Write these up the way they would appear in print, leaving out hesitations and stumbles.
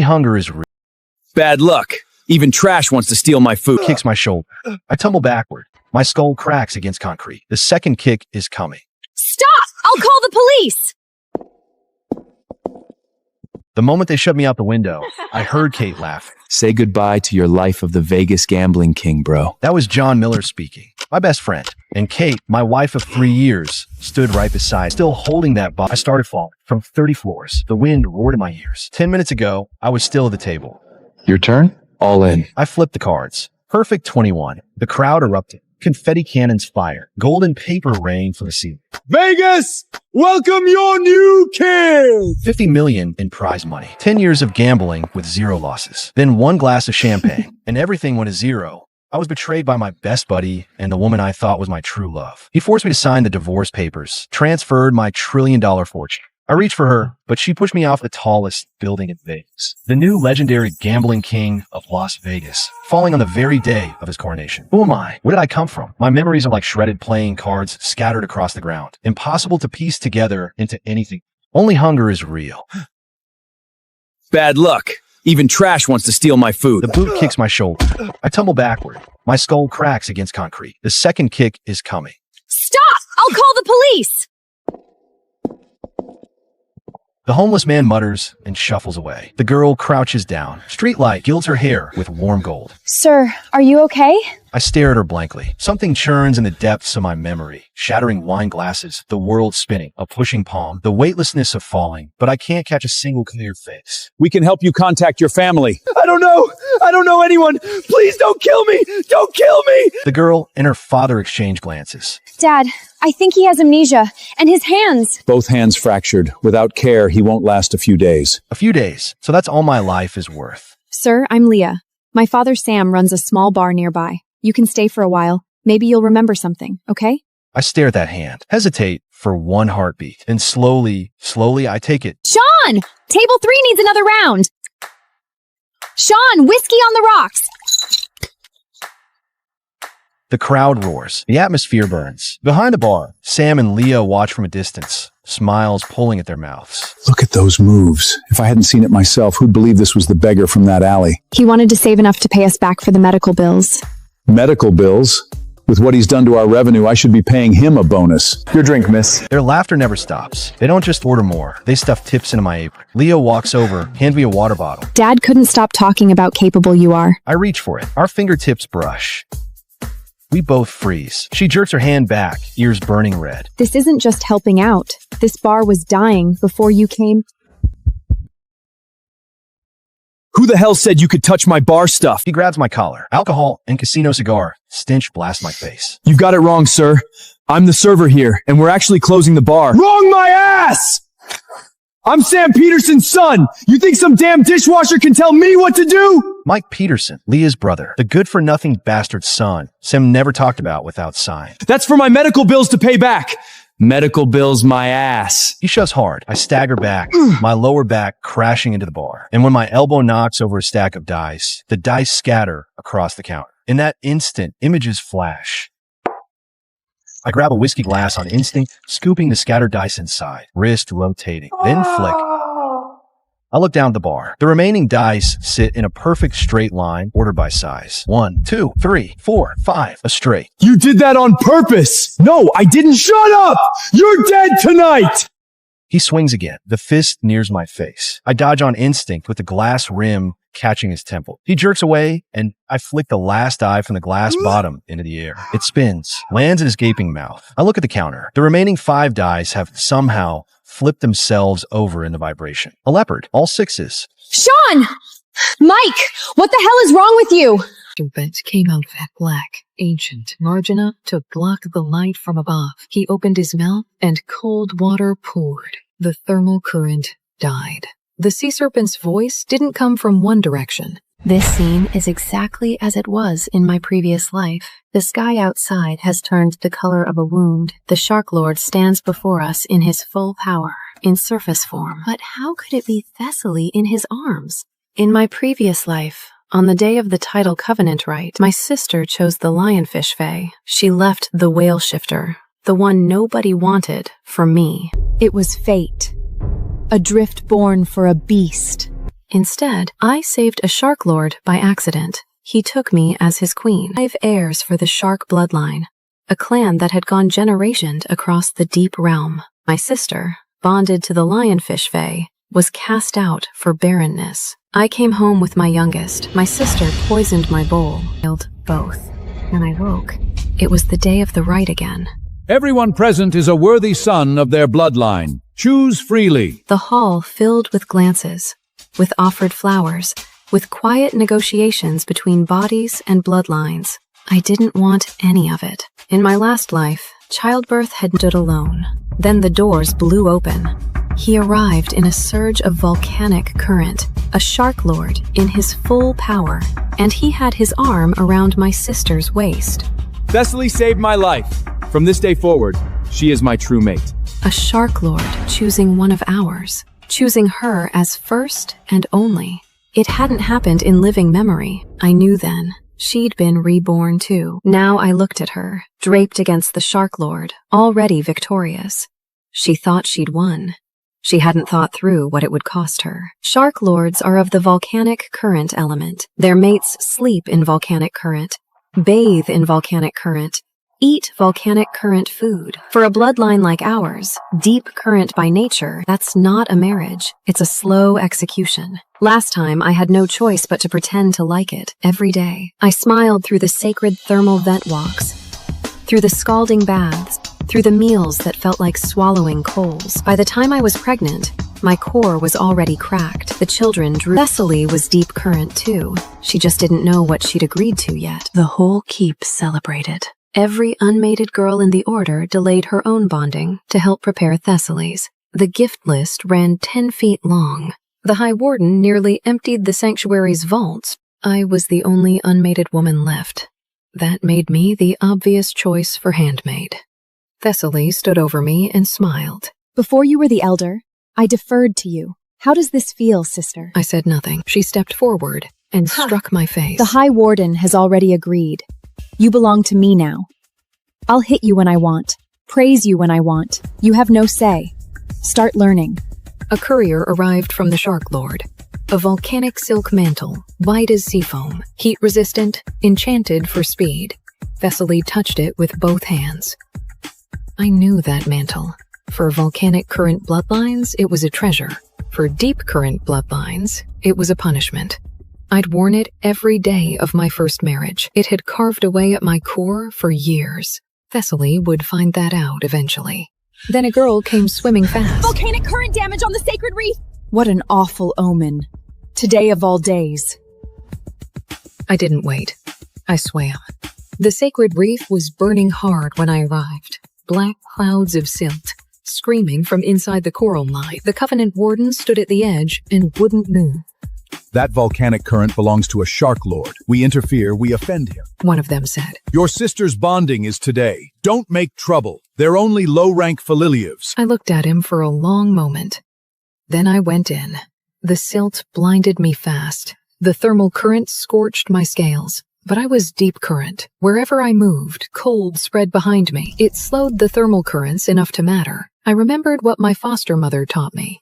Hunger is real. Bad luck. Even trash wants to steal my food. Kicks my shoulder. I tumble backward. My skull cracks against concrete. The second kick is coming. Stop! I'll call the police! The moment they shoved me out the window, I heard Kate laugh. Say goodbye to your life of the Vegas gambling king, bro. That was John Miller speaking, my best friend. And Kate, my wife of 3 years, stood right beside, still holding that ball. I started falling from 30 floors. The wind roared in my ears. 10 minutes ago, I was still at the table. Your turn? All in. I flipped the cards. Perfect 21. The crowd erupted. Confetti cannons fire. Golden paper rain from the ceiling. Vegas, welcome your new king! 50 million in prize money. 10 years of gambling with 0 losses. Then 1 glass of champagne, and everything went to 0. I was betrayed by my best buddy and the woman I thought was my true love. He forced me to sign the divorce papers, transferred my $1 trillion fortune. I reached for her, but she pushed me off the tallest building in Vegas. The new legendary gambling king of Las Vegas, falling on the very day of his coronation. Who am I? Where did I come from? My memories are like shredded playing cards scattered across the ground. Impossible to piece together into anything. Only hunger is real. Bad luck. Even trash wants to steal my food. The boot kicks my shoulder. I tumble backward. My skull cracks against concrete. The second kick is coming. Stop! I'll call the police! The homeless man mutters and shuffles away. The girl crouches down. Streetlight gilds her hair with warm gold. Sir, are you okay? I stare at her blankly. Something churns in the depths of my memory. Shattering wine glasses, the world spinning, a pushing palm, the weightlessness of falling, but I can't catch a single clear face. We can help you contact your family. I don't know anyone! Please don't kill me! Don't kill me! The girl and her father exchange glances. Dad, I think he has amnesia, and his hands. Both hands fractured. Without care, he won't last a few days. A few days, so that's all my life is worth. Sir, I'm Leah. My father Sam runs a small bar nearby. You can stay for a while. Maybe you'll remember something, okay? I stare at that hand, hesitate for 1 heartbeat, and slowly I take it. Sean! Table 3 needs another round! Sean, whiskey on the rocks! The crowd roars. The atmosphere burns. Behind the bar, Sam and Leah watch from a distance, smiles pulling at their mouths. Look at those moves. If I hadn't seen it myself, who'd believe this was the beggar from that alley? He wanted to save enough to pay us back for the medical bills. Medical bills? With what he's done to our revenue, I should be paying him a bonus. Your drink, miss. Their laughter never stops. They don't just order more. They stuff tips into my apron. Leah walks over, hands me a water bottle. Dad couldn't stop talking about capable you are. I reach for it. Our fingertips brush. We both freeze. She jerks her hand back, ears burning red. This isn't just helping out. This bar was dying before you came. Who the hell said you could touch my bar stuff? He grabs my collar. Alcohol and casino cigar. Stench blasts my face. You've got it wrong, sir. I'm the server here, and we're actually closing the bar. Wrong my ass! I'm Sam Peterson's son. You think some damn dishwasher can tell me what to do? Mike Peterson, Leah's brother, the good-for-nothing bastard son Sam never talked about without sign. That's for my medical bills to pay back. Medical bills my ass. He shoves hard. I stagger back, my lower back crashing into the bar. And when my elbow knocks over a stack of dice, the dice scatter across the counter. In that instant, images flash. I grab a whiskey glass on instinct, scooping the scattered dice inside, wrist rotating, then flick. I look down at the bar. The remaining dice sit in a perfect straight line, ordered by size. 1, 2, 3, 4, 5, a straight. You did that on purpose. No, I didn't. Shut up. You're dead tonight. He swings again. The fist nears my face. I dodge on instinct with the glass rim catching his temple. He jerks away, and I flick the last die from the glass bottom into the air. It spins, lands in his gaping mouth. I look at the counter. The remaining 5 dice have somehow flipped themselves over into vibration. A leopard, all 6s. Sean! Mike! What the hell is wrong with you? Serpent came out that black, ancient margina to block the light from above. He opened his mouth and cold water poured. The thermal current died. The sea serpent's voice didn't come from one direction. This scene is exactly as it was in my previous life. The sky outside has turned the color of a wound. The Shark Lord stands before us in his full power, in surface form. But how could it be Thessaly in his arms? In my previous life, on the day of the tidal covenant rite, my sister chose the lionfish fae. She left the whale shifter, the one nobody wanted, for me. It was fate. A drift born for a beast. Instead, I saved a Shark Lord by accident. He took me as his queen. 5 heirs for the Shark bloodline, a clan that had gone generations across the deep realm. My sister, bonded to the lionfish fae, was cast out for barrenness. I came home with my youngest. My sister poisoned my bowl. Killed both. When I woke, it was the day of the rite again. Everyone present is a worthy son of their bloodline. Choose freely. The hall filled with glances, with offered flowers, with quiet negotiations between bodies and bloodlines. I didn't want any of it. In my last life, childbirth had stood alone. Then the doors blew open. He arrived in a surge of volcanic current, a Shark Lord in his full power, and he had his arm around my sister's waist. Thessaly saved my life. From this day forward, she is my true mate. A Shark Lord choosing one of ours, choosing her as first and only. It hadn't happened in living memory. I knew then. She'd been reborn too. Now I looked at her, draped against the Shark Lord, already victorious. She thought she'd won. She hadn't thought through what it would cost her. Shark Lords are of the volcanic current element. Their mates sleep in volcanic current, bathe in volcanic current, eat volcanic current food. For a bloodline like ours, deep current by nature, that's not a marriage. It's a slow execution. Last time, I had no choice but to pretend to like it every day. I smiled through the sacred thermal vent walks, through the scalding baths, through the meals that felt like swallowing coals. By the time I was pregnant, my core was already cracked. The children drew. Thessaly was deep current too. She just didn't know what she'd agreed to yet. The whole keep celebrated. Every unmated girl in the order delayed her own bonding to help prepare Thessaly's. The gift list ran 10 feet long. The High Warden nearly emptied the sanctuary's vaults. I was the only unmated woman left. That made me the obvious choice for handmaid. Thessaly stood over me and smiled. Before you were the elder, I deferred to you. How does this feel, sister? I said nothing. She stepped forward and struck my face. The High Warden has already agreed. You belong to me now. I'll hit you when I want, praise you when I want. You have no say. Start learning. A courier arrived from the Shark Lord. A volcanic silk mantle, white as sea foam, heat-resistant, enchanted for speed. Thessaly touched it with both hands. I knew that mantle. For volcanic current bloodlines, it was a treasure. For deep current bloodlines, it was a punishment. I'd worn it every day of my first marriage. It had carved away at my core for years. Thessaly would find that out eventually. Then a girl came swimming fast. Volcanic current damage on the sacred reef! What an awful omen. Today of all days. I didn't wait. I swam. The sacred reef was burning hard when I arrived. Black clouds of silt, screaming from inside the coral line. The Covenant Warden stood at the edge and wouldn't move. That volcanic current belongs to a Shark Lord. We interfere, we offend him. One of them said. Your sister's bonding is today. Don't make trouble. They're only low-rank Falilievs. I looked at him for a long moment. Then I went in. The silt blinded me fast. The thermal current scorched my scales. But I was deep current. Wherever I moved, cold spread behind me. It slowed the thermal currents enough to matter. I remembered what my foster mother taught me.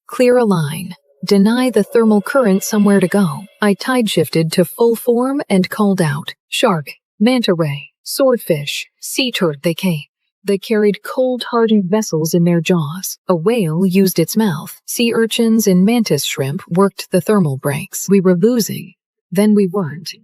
Clear a line. Deny the thermal current somewhere to go. I tide-shifted to full form and called out. Shark, manta ray, swordfish, sea turtle they came. They carried cold, hardened vessels in their jaws. A whale used its mouth. Sea urchins and mantis shrimp worked the thermal brakes. We were losing. Then we weren't.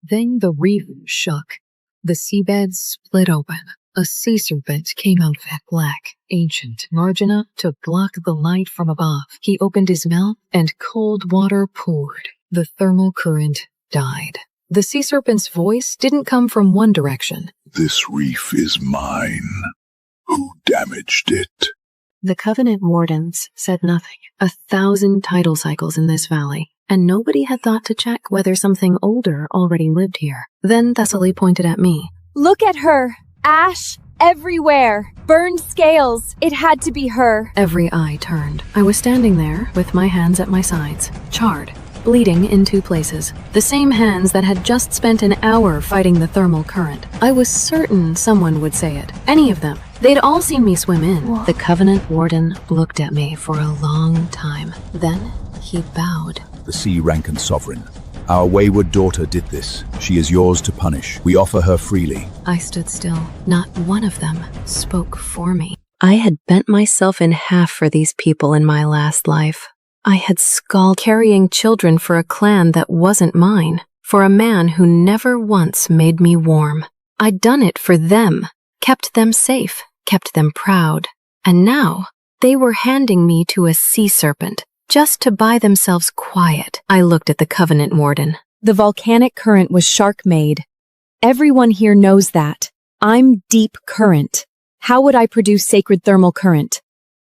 Then the reef shook. The seabed split open. A sea serpent came out of black, ancient margina to block the light from above. He opened his mouth and cold water poured. The thermal current died. The sea serpent's voice didn't come from one direction. This reef is mine. Who damaged it? The Covenant Wardens said nothing. 1,000 tidal cycles in this valley, and nobody had thought to check whether something older already lived here. Then Thessaly pointed at me. Look at her! Ash everywhere! Burned scales! It had to be her! Every eye turned. I was standing there with my hands at my sides, charred, bleeding in 2 places. The same hands that had just spent an hour fighting the thermal current. I was certain someone would say it. Any of them. They'd all seen me swim in. Whoa. The Covenant Warden looked at me for a long time. Then he bowed. the sea rank and sovereign. Our wayward daughter did this. She is yours to punish. We offer her freely. I stood still. Not one of them spoke for me. I had bent myself in half for these people in my last life. I had skulked carrying children for a clan that wasn't mine, for a man who never once made me warm. I'd done it for them, kept them safe, kept them proud. And now, they were handing me to a sea serpent, just to buy themselves quiet. I looked at the Covenant Warden. The volcanic current was shark-made. Everyone here knows that. I'm deep current. How would I produce sacred thermal current?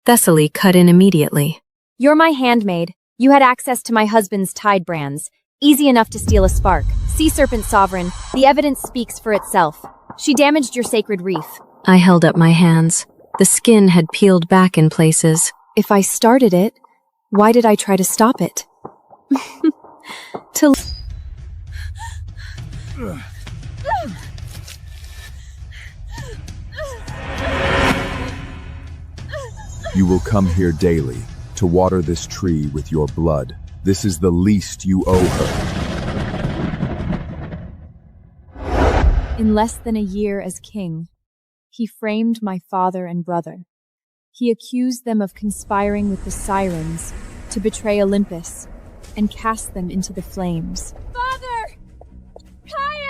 Thessaly cut in immediately. You're my handmaid. You had access to my husband's Tide brands. Easy enough to steal a spark. Sea Serpent Sovereign, the evidence speaks for itself. She damaged your sacred reef. I held up my hands. The skin had peeled back in places. If I started it, why did I try to stop it? You will come here daily to water this tree with your blood. This is the least you owe her. In less than a year as king, he framed my father and brother. He accused them of conspiring with the sirens to betray Olympus and cast them into the flames. Father! Kaya!